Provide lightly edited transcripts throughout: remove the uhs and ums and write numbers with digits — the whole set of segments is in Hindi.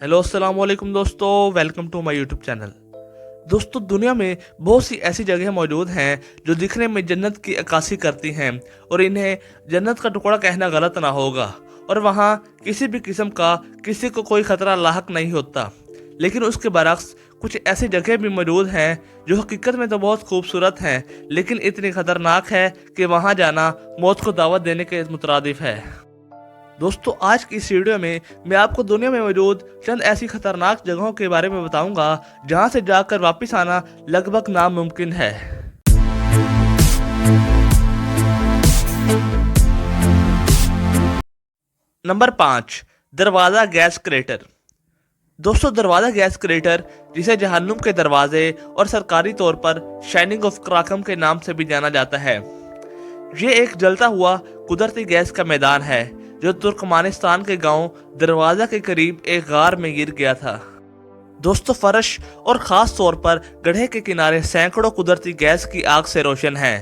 हेलो अस्सलाम वालेकुम दोस्तों, welcome to my YouTube channel. दोस्तों, दुनिया में बहुत सी ऐसी जगह मौजूद हैं जो दिखने में जन्नत की अक्कासी करती हैं और इन्हें जन्नत का टुकड़ा कहना गलत ना होगा। और वहाँ किसी भी किस्म का किसी को कोई खतरा लाहक नहीं होता। लेकिन उसके बरक्स कुछ ऐसी जगह भी मौजूद हैं जो हकीकत में तो बहुत खूबसूरत हैं, लेकिन इतनी खतरनाक है कि वहाँ जाना मौत को दावत देने के मुतरादिफ है। दोस्तों, आज की इस वीडियो में मैं आपको दुनिया में मौजूद चंद ऐसी खतरनाक जगहों के बारे में बताऊंगा जहां से जाकर वापस आना लगभग नामुमकिन है। नंबर 5, दरवाज़ा गैस क्रेटर। दोस्तों, दरवाज़ा गैस क्रेटर, जिसे जहन्नुम के दरवाजे और सरकारी तौर पर शाइनिंग ऑफ क्राकम के नाम से भी जाना जाता है, ये एक जलता हुआ कुदरती गैस का मैदान है जो तुर्कमानिस्तान के गांव दरवाजा के करीब एक गार में गिर गया था। दोस्तों, फर्श और खास तौर पर गड्ढे के किनारे सैकड़ों कुदरती गैस की आग से रोशन है।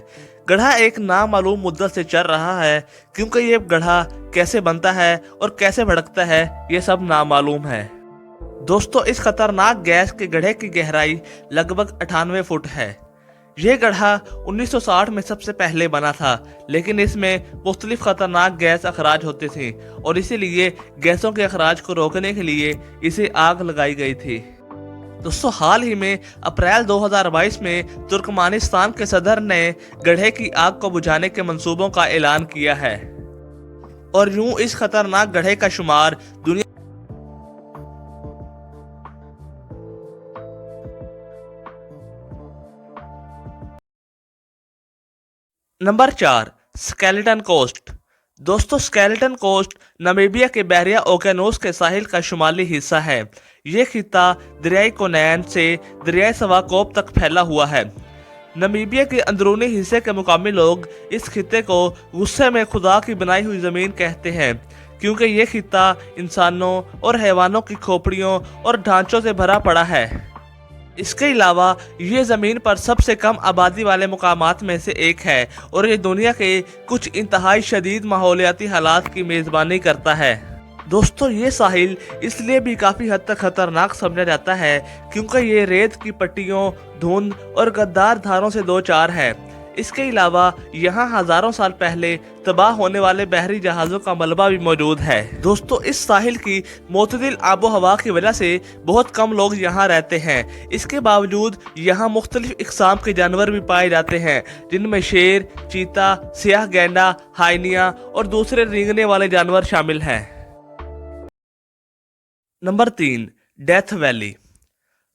गड्ढा एक नामालूम मुद्दत से चल रहा है, क्योंकि ये गड्ढा कैसे बनता है और कैसे भड़कता है ये सब नामालूम है। दोस्तों, इस खतरनाक गैस के गड्ढे की गहराई लगभग 98 फुट है। यह गड्ढा 1960 में सबसे पहले बना था, लेकिन इसमें मुख्तलिफ खतरनाक गैस अखराज होते थे और इसीलिए गैसों के अखराज को रोकने के लिए इसे आग लगाई गई थी। दोस्तों, हाल ही में अप्रैल 2022 में तुर्कमानिस्तान के सदर ने गड्ढे की आग को बुझाने के मंसूबों का ऐलान किया है और यूं इस खतरनाक गड्ढे का शुमार दुनिया नंबर 4, स्केलेटन कोस्ट। दोस्तों, स्केलेटन कोस्ट नामीबिया के बहरिया ओकेनोस के साहिल का शुमाली हिस्सा है। ये खिता दरियाई कोनैन से दरियाई सवाकोप तक फैला हुआ है। नामीबिया के अंदरूनी हिस्से के मुकामी लोग इस खिते को गुस्से में खुदा की बनाई हुई ज़मीन कहते हैं, क्योंकि ये खिता इंसानों और हैवानों की खोपड़ियों और ढांचों से भरा पड़ा है। इसके अलावा ये ज़मीन पर सबसे कम आबादी वाले मुकामात में से एक है और ये दुनिया के कुछ इंतहाई शदीद माहौलियाती हालात की मेज़बानी करता है। दोस्तों, ये साहिल इसलिए भी काफ़ी हद तक खतरनाक समझा जाता है क्योंकि ये रेत की पट्टियों, धुंध और गद्दार धारों से दो चार है। इसके अलावा यहाँ हजारों साल पहले तबाह होने वाले बहरी जहाज़ों का मलबा भी मौजूद है। दोस्तों, इस साहिल की मोतदिल आबो हवा की वजह से बहुत कम लोग यहाँ रहते हैं। इसके बावजूद यहाँ मुख्तलिफ इकसाम के जानवर भी पाए जाते हैं, जिनमें शेर, चीता, सियाह गैंडा, हाइनिया और दूसरे रेंगने वाले जानवर शामिल हैं। Number 3, death valley.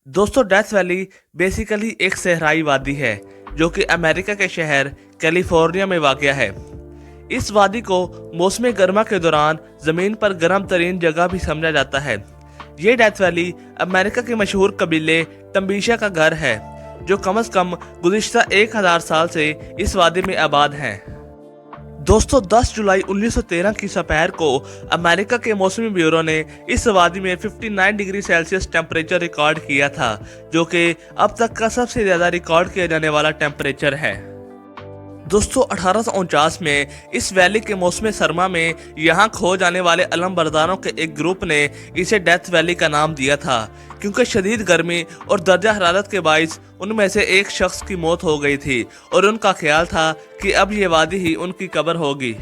दोस्तों, डेथ वैली बेसिकली एक सहराई वादी है जो कि अमेरिका के शहर कैलिफोर्निया में वाक़या है। इस वादी को मौसम गर्मा के दौरान ज़मीन पर गर्म तरीन जगह भी समझा जाता है। ये डेथ वैली अमेरिका के मशहूर कबीले टम्बीशा का घर है, जो कम अज़ कम गुज़िश्ता 1000 साल से इस वादी में आबाद हैं। दोस्तों, 10 जुलाई 1913 की दोपहर को अमेरिका के मौसमी ब्यूरो ने इस वादी में 59 डिग्री सेल्सियस टेम्परेचर रिकॉर्ड किया था, जो कि अब तक का सबसे ज़्यादा रिकॉर्ड किया जाने वाला टेम्परेचर है। दोस्तों, 1849 में इस वैली के मौसम सरमा में यहाँ खो जाने वाले अलम बरदारों के एक ग्रुप ने इसे डेथ वैली का नाम दिया था, क्योंकि शदीद गर्मी और दर्जा हरारत के बाइस उनमें से एक शख्स की मौत हो गई थी और उनका ख्याल था कि अब ये वादी ही उनकी कब्र होगी।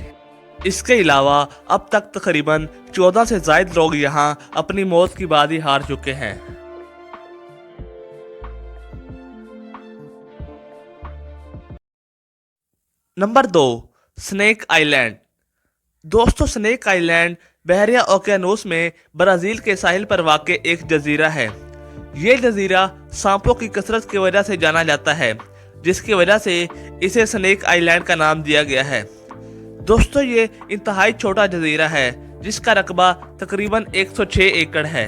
इसके अलावा अब तक तकरीबन 14 से ज़ायद लोग यहाँ अपनी मौत की बाजी हार चुके हैं। Number 2, snake island. दोस्तों, स्नेक आइलैंड बहरिया ओकेनोस में ब्राज़ील के साहिल पर वाक़ एक जजीरा है। ये जजीरा सांपों की कसरत की वजह से जाना जाता है, जिसकी वजह से इसे स्नेक आइलैंड का नाम दिया गया है। दोस्तों, ये इंतहाई छोटा जजीरा है जिसका रकबा तकरीबन 106 एकड़ है।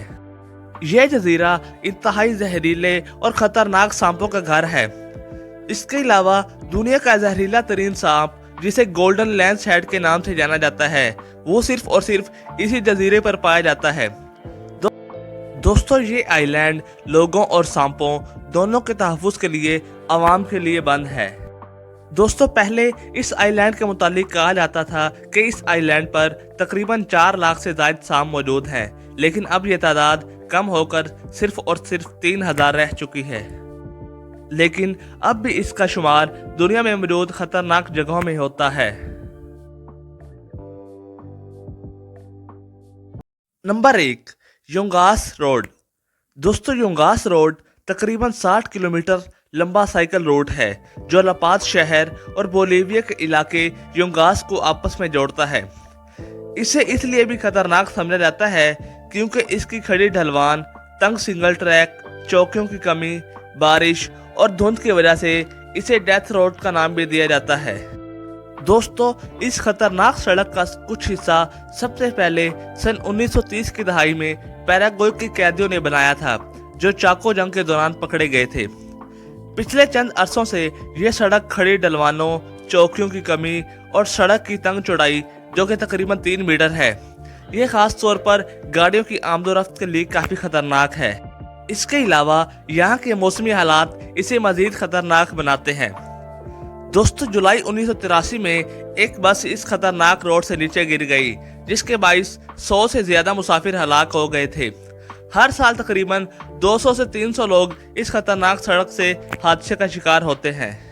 यह जजीरा इंतहाई जहरीले और ख़तरनाक सांपों का घर है। इसके अलावा दुनिया का जहरीला तरीन सांप, जिसे गोल्डन लैंस हेड के नाम से जाना जाता है, वो सिर्फ और सिर्फ इसी जजीरे पर पाया जाता है। दोस्तों, ये आइलैंड लोगों और सांपों दोनों के तहफ़्फ़ुज़ के लिए आवाम के लिए बंद है। दोस्तों, पहले इस आइलैंड के मुतालिक कहा जाता था कि इस आइलैंड पर तकरीबन 4 लाख से ज़ायद सांप मौजूद हैं, लेकिन अब ये तादाद कम होकर सिर्फ और सिर्फ 3000 रह चुकी है। लेकिन अब भी इसका शुमार दुनिया में मौजूद खतरनाक जगहों में होता है। Number 1, Yungas road. दोस्तों, योंगास रोड तकरीबन 60 किलोमीटर लंबा साइकिल रोड है जो ला पाज शहर और बोलीविया के इलाके योंगास को आपस में जोड़ता है। इसे इसलिए भी खतरनाक समझा जाता है क्योंकि इसकी खड़ी ढलवान, तंग सिंगल ट्रैक, चौकियों की कमी, बारिश और धुंध की वजह से इसे डेथ रोड का नाम भी दिया जाता है। दोस्तों, इस खतरनाक सड़क का कुछ हिस्सा सबसे पहले सन 1930 की दहाई में पैराग्वे के कैदियों ने बनाया था जो चाको जंग के दौरान पकड़े गए थे। पिछले चंद अरसों से यह सड़क खड़ी ढलवानों, चौकियों की कमी और सड़क की तंग चौड़ाई जो कि तकरीबन 3 मीटर है, ये खास तौर पर गाड़ियों की आमदोरफ्त के लिए काफी खतरनाक है। इसके अलावा यहाँ के मौसमी हालात इसे मजीद खतरनाक बनाते हैं। दोस्तों, जुलाई 1983 में एक बस इस खतरनाक रोड से नीचे गिर गई जिसके बाइस 100 से ज्यादा मुसाफिर हलाक हो गए थे। हर साल तकरीबन 200 से 300 लोग इस खतरनाक सड़क से हादसे का शिकार होते हैं।